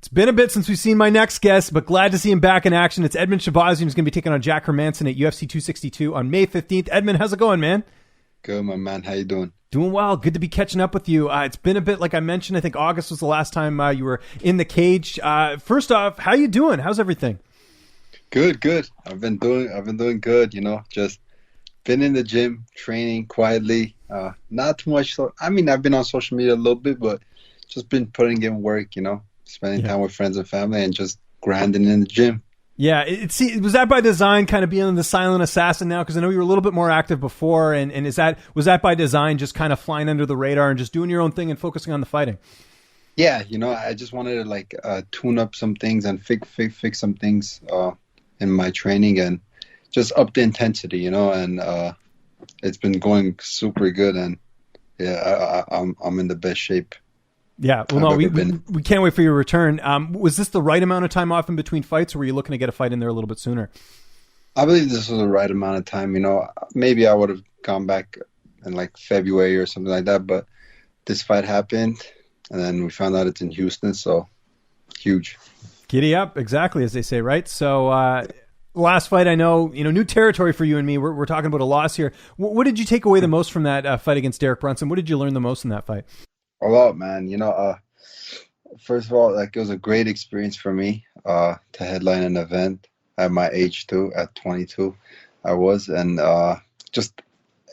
It's been a bit since we've seen my next guest, but glad to see him back in action. It's Edmen Shahbazyan, who's going to be taking on Jack Hermansson at UFC 262 on May 15th. Edmen, how's it going, man? Good, my man. How you doing? Doing well. Good to be catching up with you. It's been a bit, like I mentioned. I think August was the last time you were in the cage. First off, how you doing? How's everything? Good. I've been doing good. Just been in the gym, training quietly. Not too much. I've been on social media a little bit, but just been putting in work. Spending time with friends and family, and just grinding in the gym. Yeah, was that by design, kind of being the silent assassin now? Because I know you were a little bit more active before, and was that by design, just kind of flying under the radar and just doing your own thing and focusing on the fighting? Yeah, I just wanted to tune up some things and fix some things in my training and just up the intensity, and it's been going super good, and yeah, I'm in the best shape. Yeah, well, no, we can't wait for your return. Was this the right amount of time off in between fights, or were you looking to get a fight in there a little bit sooner? I believe this was the right amount of time. Maybe I would have gone back in February or something like that, but this fight happened, and then we found out it's in Houston, so huge. Giddy up, exactly, as they say, right? So last fight, I know, new territory for you and me. We're talking about a loss here. What did you take away the most from that fight against Derek Brunson? What did you learn the most in that fight? A lot, man. First of all, it was a great experience for me to headline an event at my age too. At 22, I was, and just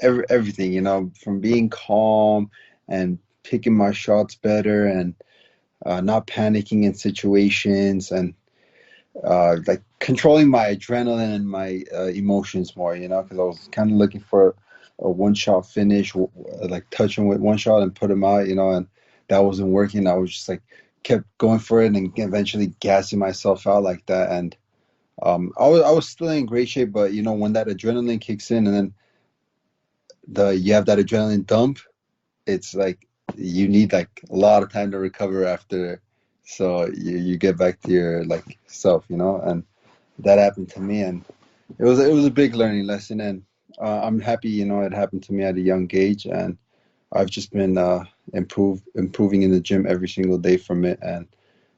everything. From being calm and picking my shots better and not panicking in situations and controlling my adrenaline and my emotions more. Because I was kind of looking for a one-shot finish, touch him with one shot and put him out, and that wasn't working. I was just kept going for it and eventually gassing myself out like that. And I was still in great shape, but when that adrenaline kicks in and then you have that adrenaline dump, it's you need a lot of time to recover after, so you get back to your self, and that happened to me, and it was a big learning lesson. And I'm happy, it happened to me at a young age, and I've just been improving in the gym every single day from it. And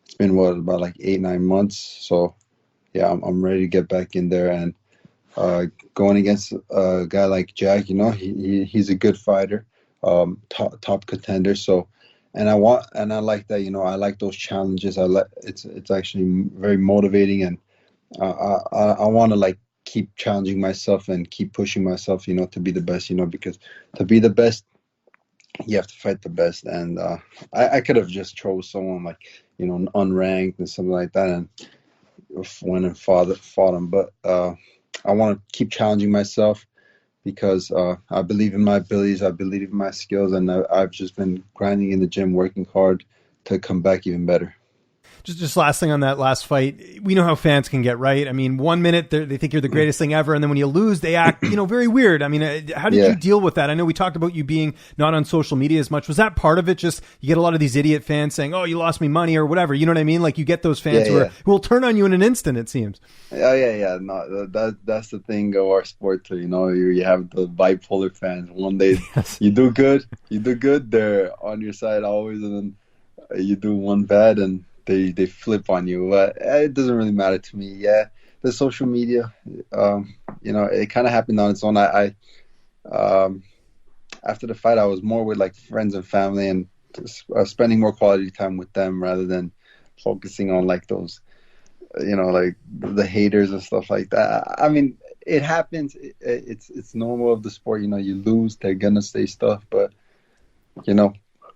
it's been about 8-9 months. So yeah, I'm ready to get back in there and going against a guy like Jack. He's a good fighter, top contender. So, and I like that. I like those challenges. It's actually very motivating, and I want to keep challenging myself and keep pushing myself, to be the best, because to be the best, you have to fight the best. And I could have just chose someone unranked and something like that and went and fought him. But I want to keep challenging myself because I believe in my abilities, I believe in my skills, and I've just been grinding in the gym, working hard to come back even better. Just last thing on that last fight, we know how fans can get, right? 1 minute they think you're the greatest thing ever, and then when you lose, they act, very weird. How did you deal with that? I know we talked about you being not on social media as much. Was that part of it? Just you get a lot of these idiot fans saying, "Oh, you lost me money" or whatever. You know what I mean? You get those fans who will turn on you in an instant. It seems. Yeah. No, that's the thing of our sport too. You have the bipolar fans. One day you do good, they're on your side always, and then you do one bad and they flip on you. But it doesn't really matter to me. Yeah, the social media, it kind of happened on its own. I after the fight, I was more with friends and family and spending more quality time with them rather than focusing on those, the haters and stuff like that. It happens. It's normal of the sport. You lose, they're gonna say stuff, but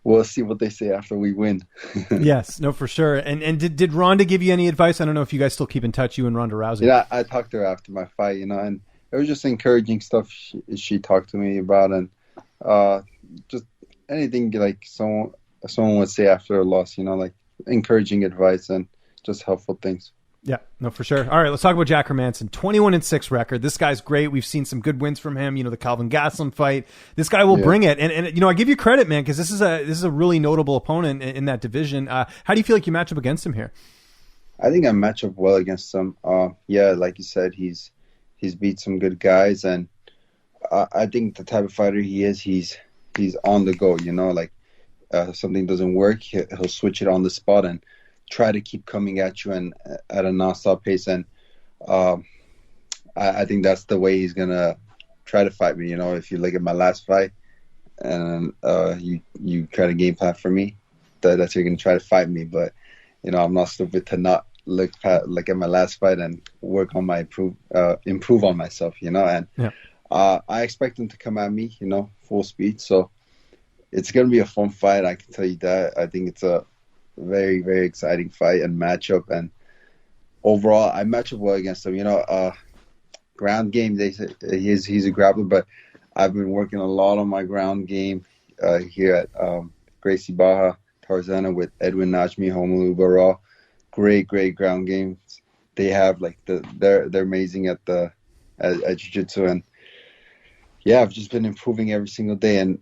we'll see what they say after we win. Yes, no, for sure. And did Ronda give you any advice? I don't know if you guys still keep in touch, you and Ronda Rousey. Yeah, I talked to her after my fight, and it was just encouraging stuff she talked to me about, and just anything someone would say after a loss, encouraging advice and just helpful things. Yeah, no, for sure. All right, let's talk about Jack Hermansson. 21-6 record. This guy's great. We've seen some good wins from him. The Calvin Gastelum fight. This guy will bring it. And I give you credit, man, because this is a really notable opponent in that division. How do you feel like you match up against him here? I think I match up well against him. Like you said, he's beat some good guys, and I think the type of fighter he is, he's on the go. If something doesn't work, he'll switch it on the spot and try to keep coming at you and at a nonstop pace. And I think that's the way he's gonna try to fight me. If you look at my last fight and you try to game plan for me, that's you're gonna try to fight me. But I'm not stupid to not look at my last fight and work on my improve on myself. And I expect him to come at me, full speed. So it's gonna be a fun fight. I can tell you that. I think it's a very, very exciting fight and matchup. And overall, I match up well against him. Ground game, they say he's a grappler, but I've been working a lot on my ground game here at Gracie Barra, Tarzana with Edwin Najmi, Homolu Barra. Great ground games. They have they're amazing at jiu-jitsu, and I've just been improving every single day. And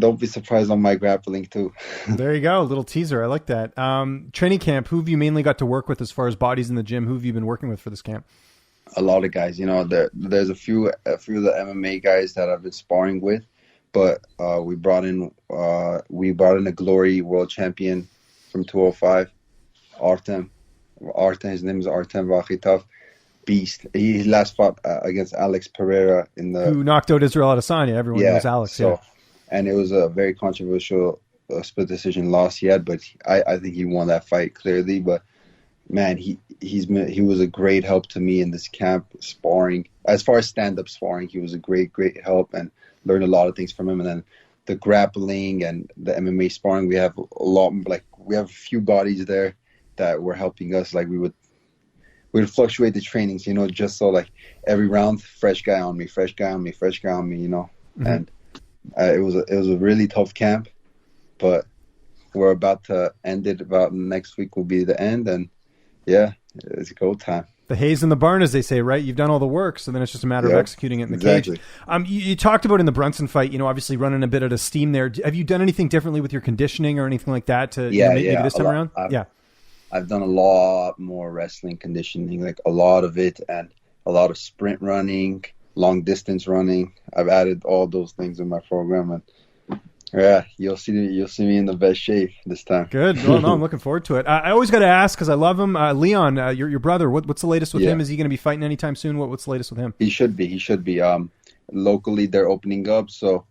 don't be surprised on my grappling too. There you go, a little teaser. I like that. Training camp. Who have you mainly got to work with as far as bodies in the gym? Who have you been working with for this camp? A lot of guys. There's a few of the MMA guys that I've been sparring with, but we brought in a Glory world champion from 205, Artem. His name is Artem Vakhitov. Beast. He last fought against Alex Pereira who knocked out Israel Adesanya. Everyone knows Alex. And it was a very controversial split decision loss he had, but I think he won that fight clearly. But man, he was a great help to me in this camp sparring. As far as stand-up sparring, he was a great help, and learned a lot of things from him. And then the grappling and the MMA sparring, we have a few bodies there that were helping us. We would fluctuate the trainings, just so every round, fresh guy on me. Mm-hmm. And it was a really tough camp, but we're about to end it. About next week will be the end, and it's go time. The hay's in the barn, as they say, right? You've done all the work, so then it's just a matter of executing it in the cage. You talked about in the Brunson fight, obviously running a bit out of steam there. Have you done anything differently with your conditioning or anything like that to maybe this time around? I've done a lot more wrestling conditioning, a lot of it, and a lot of sprint running, long distance running. I've added all those things in my program, and you'll see me in the best shape this time. Good. Well, no, I'm looking forward to it. I always got to ask because I love him. Leon, your brother. What's the latest with him? Is he going to be fighting anytime soon? What's the latest with him? He should be. Locally, they're opening up, so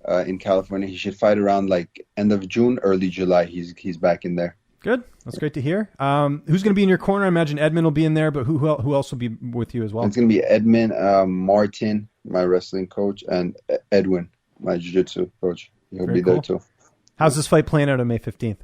in California, he should fight around end of June, early July. He's back in there. Good. That's great to hear. Who's going to be in your corner? I imagine Edmen will be in there, but who else will be with you as well? It's going to be Edmen, Martin, my wrestling coach, and Edwin, my jiu-jitsu coach. He'll be there too. How's this fight playing out on May 15th?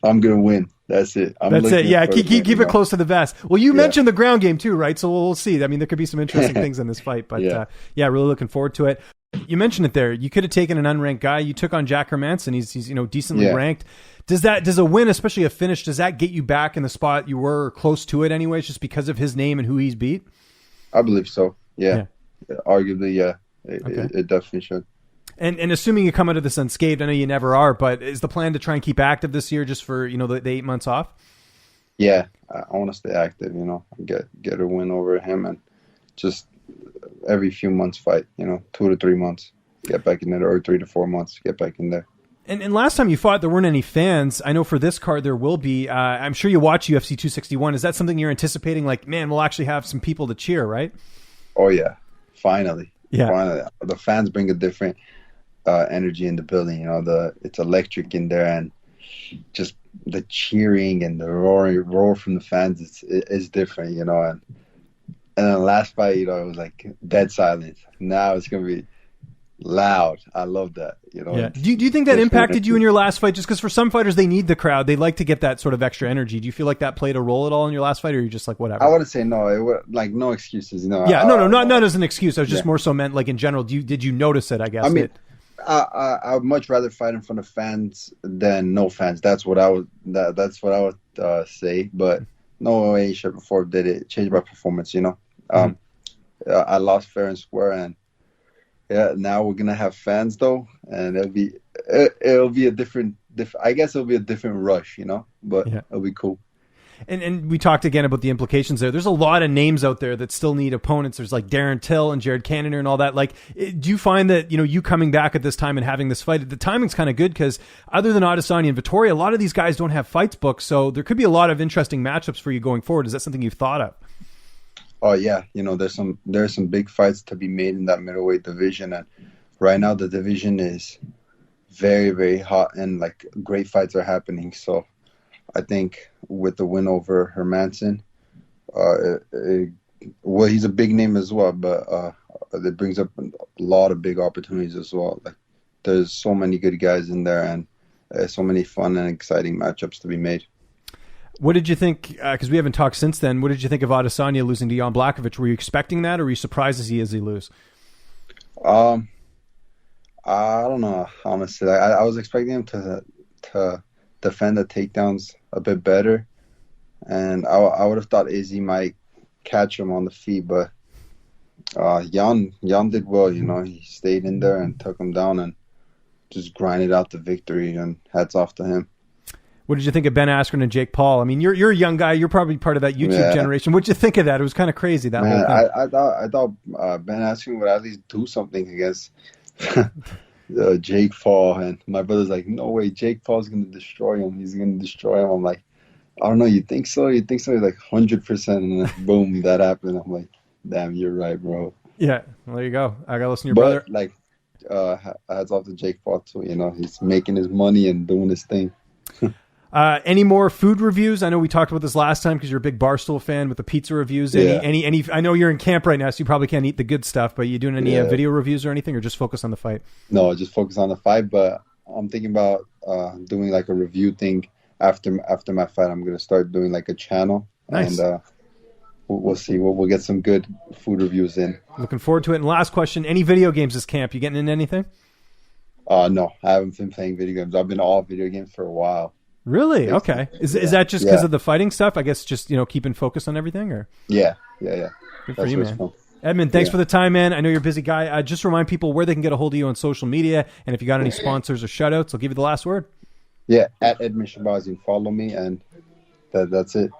I'm going to win. That's it. That's it. Yeah, keep it close to the vest. Well, you mentioned the ground game too, right? So we'll see. I mean, there could be some interesting things in this fight, but really looking forward to it. You mentioned it there. You could have taken an unranked guy. You took on Jack Hermansson. He's decently ranked. Does a win, especially a finish, does that get you back in the spot you were, or close to it anyways, just because of his name and who he's beat? I believe so. Yeah. Arguably, yeah. It definitely should. And assuming you come out of this unscathed, I know you never are, but is the plan to try and keep active this year just for, the 8 months off? Yeah, I want to stay active, get a win over him, and just every few months fight, 2 to 3 months, get back in there, or 3 to 4 months, get back in there. And last time you fought, there weren't any fans. I know for this card there will be. I'm sure you watch UFC 261. Is that something you're anticipating? Man, we'll actually have some people to cheer, right? Oh, yeah. Finally. Yeah. Finally. The fans bring a different energy in the building. It's electric in there, and just the cheering and the roar from the fans is different, And then the last fight, it was dead silence. Now it's going to be loud. I love that. Yeah. Do you think that impacted you in your last fight? Just because for some fighters they need the crowd, they like to get that sort of extra energy. Do you feel like that played a role at all in your last fight, or are you just whatever? I wouldn't say no. It was no excuses. Yeah, not as an excuse. I was just more so meant in general. Did you notice it? I guess. I mean, I would much rather fight in front of fans than no fans. That's what I would. That's what I would say. But no way, shape, or form did it change my performance. I lost fair and square, and now we're gonna have fans though, and it'll be a different. I guess it'll be a different rush, but it'll be cool. And we talked again about the implications there. There's a lot of names out there that still need opponents. There's like Darren Till and Jared Cannonier and all that. Like, do you find that, you coming back at this time and having this fight, the timing's kind of good because other than Adesanya and Vettori, a lot of these guys don't have fights booked. So there could be a lot of interesting matchups for you going forward. Is that something you've thought of? Oh yeah, there's some big fights to be made in that middleweight division, and right now the division is very, very hot, and like great fights are happening. So I think with the win over Hermansson, well, he's a big name as well, but it brings up a lot of big opportunities as well. Like there's so many good guys in there, and so many fun and exciting matchups to be made. What did you think? Because we haven't talked since then. What did you think of Adesanya losing to Jan Blachowicz? Were you expecting that, or were you surprised as he lose? I don't know. Honestly, I was expecting him to defend the takedowns a bit better, and I would have thought Izzy might catch him on the feet, but Jan did well. He stayed in there and took him down and just grinded out the victory. And hats off to him. What did you think of Ben Askren and Jake Paul? I mean, you're a young guy. You're probably part of that YouTube generation. What did you think of that? It was kind of crazy. That whole thing. I thought Ben Askren would at least do something against Jake Paul, and my brother's like, no way, Jake Paul's gonna destroy him. He's gonna destroy him. I'm like, I don't know. You think so? You think so? He's like 100%, and then boom, that happened. I'm like, damn, you're right, bro. Yeah, well, there you go. I gotta listen to your brother. Like, hats off to Jake Paul too. He's making his money and doing his thing. Any more food reviews? I know we talked about this last time because you're a big Barstool fan with the pizza reviews. Any? I know you're in camp right now, so you probably can't eat the good stuff. But you doing any video reviews or anything, or just focus on the fight? No, just focus on the fight. But I'm thinking about doing like a review thing after my fight. I'm gonna start doing like a channel. Nice. And we'll see. We'll get some good food reviews in. Looking forward to it. And last question: any video games this camp? You getting into anything? No, I haven't been playing video games. I've been off video games for a while. Really? Okay. Is that just because of the fighting stuff? I guess just, keeping focus on everything, or? Yeah. Good for you, man. Edmen, thanks for the time, man. I know you're a busy guy. Just remind people where they can get a hold of you on social media, and if you got any sponsors or shout outs, I'll give you the last word. Yeah, at Edmen Shahbazyan. Follow me, and that's it.